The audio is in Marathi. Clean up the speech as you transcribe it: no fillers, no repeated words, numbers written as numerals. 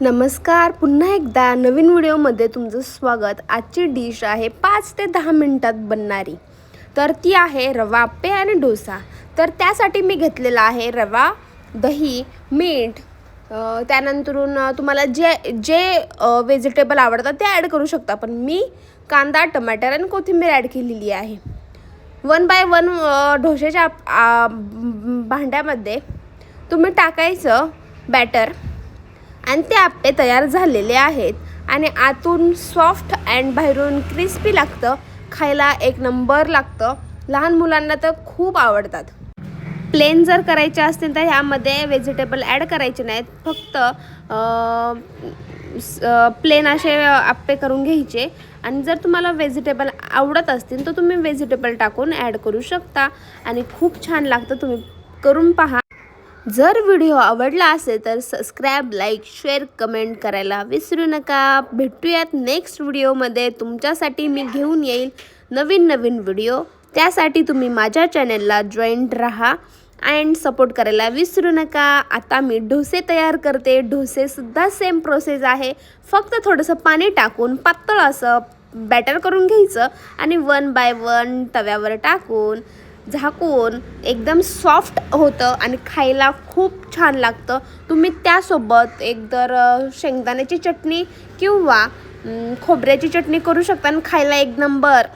नमस्कार, पुन्हा एकदा नवीन व्हिडिओमध्ये तुमचं स्वागत। आजची डिश आहे 5 ते 10 मिनिटात बनणारी, तर ती आहे रवा आप्पे आणि डोसा। तर त्यासाठी मी घेतलेला आहे रवा, दही, मीठ, त्यानंतरून तुम्हाला जे जे व्हेजिटेबल आवडतात ते ॲड करू शकता, पण मी कांदा, टमाटर आणि कोथिंबीर ॲड केलेली आहे। 1 बाय 1 डोशाच्या भांड्यामध्ये तुम्ही टाकायचं बॅटर आणि ते आप्पे तयार झालेले आहेत आणि आतून सॉफ्ट अँड बाहेरून क्रिस्पी लागतं, खायला एक नंबर लागतं। लहान मुलांना तर खूप आवडतात। प्लेन जर करायचे असतील तर ह्यामध्ये व्हेजिटेबल ॲड करायचे नाहीत, फक्त प्लेन असे आप्पे करून घ्यायचे। आणि जर तुम्हाला व्हेजिटेबल आवडत असतील तर तुम्ही व्हेजिटेबल टाकून ॲड करू शकता आणि खूप छान लागतं, तुम्ही करून पहा। जर व्हिडिओ आवडला असेल तर सबस्क्राईब, लाईक, शेअर, कमेंट करायला विसरू नका। भेटूयात नेक्स्ट व्हिडिओमध्ये। तुमच्यासाठी मी घेऊन येईल नवीन व्हिडिओ, त्यासाठी तुम्ही माझ्या चॅनलला जॉईंट राहा अँड सपोर्ट करायला विसरू नका। आता मी डोसे तयार करते। डोसेसुद्धा सेम प्रोसेस आहे, फक्त थोडंसं पाणी टाकून पातळ असं बॅटर करून घ्यायचं आणि 1 बाय 1 तव्यावर टाकून झाकून एकदम सॉफ्ट होतं आणि खायला खूप छान लागतं। तुम्ही त्यासोबत एकतर शेंगदाण्याची चटणी किंवा खोबऱ्याची चटणी करू शकता आणि खायला एक नंबर।